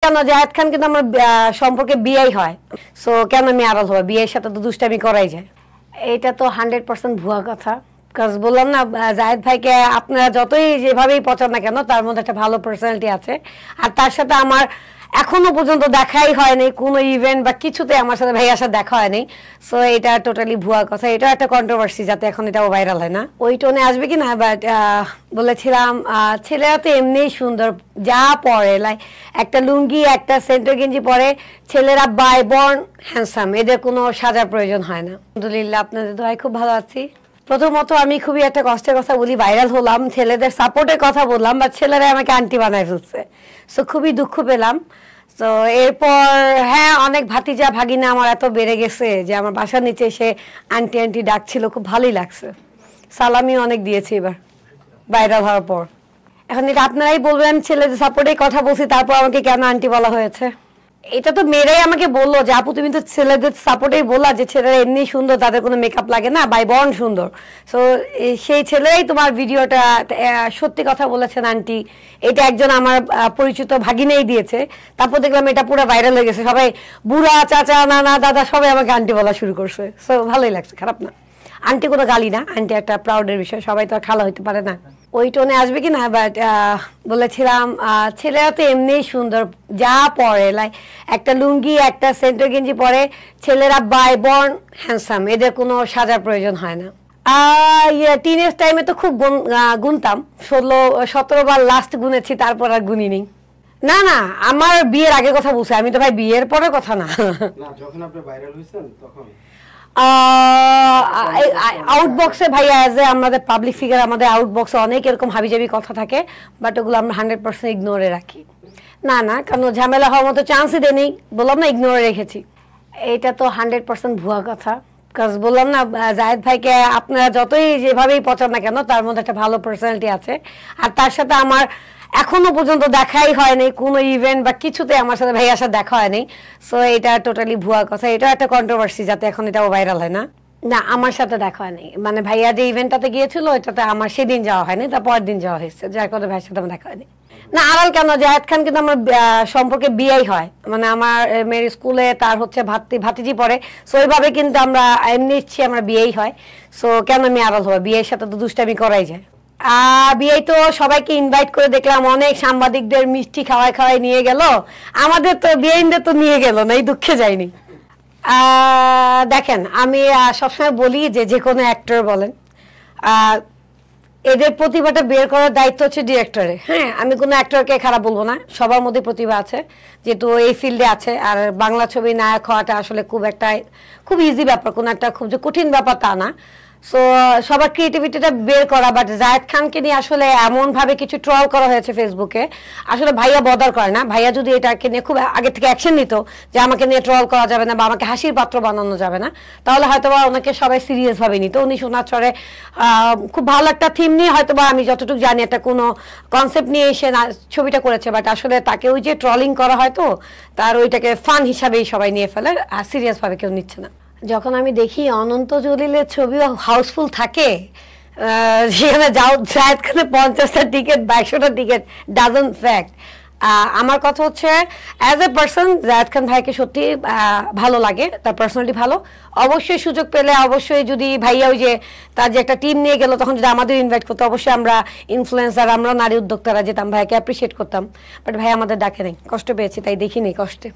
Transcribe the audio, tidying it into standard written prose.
কেন জায়েদ খান কিন্তু আমার সম্পর্কে বিয়েই হয়, সো কেন আমি আড়াল হবো? বিয়ের সাথে তো দুষ্টামি করাই যায়। এটা তো 100% ভুয়া কথা। কাজ বললাম না, জায়েদ ভাইকে আপনারা যতই যেভাবেই পছন্দ না কেন, তার মধ্যে একটা ভালো পার্সোনালিটি আছে। আর তার সাথে আমার এখনো পর্যন্ত দেখাই হয়নি, কোনো ইভেন্ট বা কিছুতে আমার সাথে ভাইয়ার সাথে দেখা হয়নি। সো এটা টোটালি ভুয়া কথা। এটা একটা কন্ট্রোভার্সি, যাতে এখন এটাও ভাইরাল হয় না। ওই টোনে আসবে কি না, বাট বলেছিলাম ছেলেরা তো এমনিই সুন্দর, যা পরে লাইক একটা লুঙ্গি একটা সেন্টার গেঞ্জি পরে ছেলেরা বাই বর্ন হ্যান্ডসাম, এদের কোনো সাজার প্রয়োজন হয় না। আলহামদুলিল্লাহ, আপনাদের দোয়ায় খুব ভালো আছি। প্রথমত আমি খুবই একটা কষ্টের কথা বলি, ভাইরাল হলাম, ছেলেদের সাপোর্টের কথা বললাম, বাট ছেলেরা আমাকে আন্টি বানায় ফেলছে। সো খুবই দুঃখ পেলাম। তো এরপর হ্যাঁ, অনেক ভাতিজা ভাগিনা আমার এত বেড়ে গেছে যে আমার বাসার নিচে এসে আন্টি আন্টি ডাকছিল, খুব ভালোই লাগছে। সালামিও অনেক দিয়েছি এবার ভাইরাল হওয়ার পর। এখন এটা আপনারাই বলবেন, ছেলেদের সাপোর্টে কথা বলছি, তারপর আমাকে কেন আন্টি বলা হয়েছে? এটা তো মেয়েরাই আমাকে বললো যে আপু তুমি তো ছেলেদের সাপোর্টেই বললা যে ছেলেরা এমনি সুন্দর, তাদের কোনো মেকআপ লাগে না, বাই বর্ন সুন্দর। সো সেই ছেলেরাই তোমার ভিডিওটা সত্যি কথা বলেছেন আন্টি, এটা একজন আমার পরিচিত ভাগিনেই দিয়েছে। তারপর দেখলাম এটা পুরো ভাইরাল হয়ে গেছে, সবাই বুড়া চাচা নানা দাদা সবাই আমাকে আন্টি বলা শুরু করছে। সো ভালোই লাগছে, খারাপ না। আন্টি কোনো গালি না, আন্টি একটা প্রাউডের বিষয়, সবাই তো আর খালা হইতে পারে না। ওই টোনে আসবে কি না, বাট বলেছিলাম ছেলেরা তো এমনিই সুন্দর, যা পরে লাইক একটা লুঙ্গি একটা সেন্টার গেঞ্জি পরে ছেলেরা বাই বর্ন হ্যান্ডসাম, এদের কোনো সাজার প্রয়োজন হয় না। টিনেজ টাইমে তো খুব গুনতাম, 16-17 বার লাস্ট গুনেছি, তারপর আর গুনি নেই। না না, আমার বিয়ের আগে কথা বলছি, আমি তো ভাই বিয়ের পরে কথা না। যখন আপনি ভাইরাল হইছেন তখন আউটবক্সে ভাইয়া এজ এ আমাদের পাবলিক ফিগার, আমাদের আউটবক্সে অনেক এরকম হাবিজাবি কথা থাকে, বাট ওগুলো আমরা 100% ইগনোরে রাখি। না না, কারণ ঝামেলা হওয়ার মতো চান্সই দেয়নি, বললাম না ইগনোরে রেখেছি। এটা তো 100% ভুয়া কথা। কাজ বললাম না, জায়েদ ভাইকে আপনারা যতই যেভাবেই পছন্দ না কেন, তার মধ্যে একটা ভালো পার্সোনালিটি আছে। আর তার সাথে আমার এখনো পর্যন্ত দেখাই হয়নি, কোনো ইভেন্ট বা কিছুতে আমার সাথে ভাইয়ার সাথে দেখা হয়নি। সো এটা টোটালি ভুয়া কথা। এটা একটা কন্ট্রোভার্সি, যাতে এখন এটাও ভাইরাল হয় না। না, আমার সাথে দেখা হয়নি, মানে ভাইয়া যে ইভেন্টটাতে গিয়েছিল ওইটাতে আমার সেদিন যাওয়া হয়নি, তার পরের দিন যাওয়া হয়েছে, যার কারণে ভাইয়ের সাথে আমার দেখা হয়নি। না আড়াল কেন, জায়েদ খান কিন্তু আমার সম্পর্কে বিয়েই হয়, মানে আমার মেয়ের স্কুলে তার হচ্ছে ভাতিজি পড়ে। সো ওইভাবে কিন্তু আমরা এমনি ইচ্ছি আমার বিয়েই হয়। সো কেন আমি আড়াল হবো? বিয়ের সাথে তো দুষ্টামি করাই যায়। বিয়ে তো সবাইকে ইনভাইট করে দেখলাম, অনেক সাংবাদিকদের মিষ্টি খাওয়াই খাওয়াই নিয়ে গেল, আমাদের তো বিয়েদের তো নিয়ে গেল না, এই দুঃখে যায়নি। দেখেন, আমি সবসময় বলি যে কোনো অ্যাক্টর বলেন, এদের প্রতিভাটা বের করার দায়িত্ব হচ্ছে ডিরেক্টরে। হ্যাঁ, আমি কোনো অ্যাক্টরকে খারাপ বলবো না, সবার মধ্যে প্রতিভা আছে, যেহেতু এই ফিল্ডে আছে। আর বাংলা ছবি নায়ক হওয়াটা আসলে খুব ইজি ব্যাপার, কোনো একটা খুব যে কঠিন ব্যাপার তা না। সো সবার ক্রিয়েটিভিটিটা বের করা। বাট জায়েদ খানকে নিয়ে আসলে এমনভাবে কিছু ট্রল করা হয়েছে ফেসবুকে, আসলে ভাইয়া বদার করে না। ভাইয়া যদি এটাকে নিয়ে খুব আগে থেকে অ্যাকশন নিত যে আমাকে নিয়ে ট্রল করা যাবে না বা আমাকে হাসির পাত্র বানানো যাবে না, তাহলে হয়তোবা ওনাকে সবাই সিরিয়াসভাবে নিত। উনি সোনার চরে খুব ভালো একটা থিম নিয়ে, হয়তোবা আমি যতটুকু জানি একটা কোনো কনসেপ্ট নিয়ে এসে ছবিটা করেছে, বাট আসলে তাকে ওই যে ট্রলিং করা হয়, তো তার ওইটাকে ফান হিসাবেই সবাই নিয়ে ফেলে, আর সিরিয়াসভাবে কেউ নিচ্ছে না। যখন আমি দেখি অনন্ত জলিলের ছবি হাউসফুল থাকে, সেখানে জায়েদ খানের 50টা টিকিট 100টা টিকিট ডাজন্ট ফ্যাক্ট। আমার কথা হচ্ছে, as a person Zayed Khan ভাইকে সত্যি ভালো লাগে, তার পার্সোনালিটি ভালো। অবশ্যই সুযোগ পেলে, অবশ্যই যদি ভাইয়া ওই যে তার যে একটা টিম নিয়ে গেল, তখন যদি আমাদের ইনভাইট করতো, অবশ্যই আমরা ইনফ্লুয়েন্সার, আমরা নারী উদ্যোক্তারা যেতাম, ভাইকে অ্যাপ্রিসিয়েট করতাম। বাট ভাই আমাদের ডাকে নেই, কষ্ট পেয়েছি, তাই দেখিনি কষ্টে।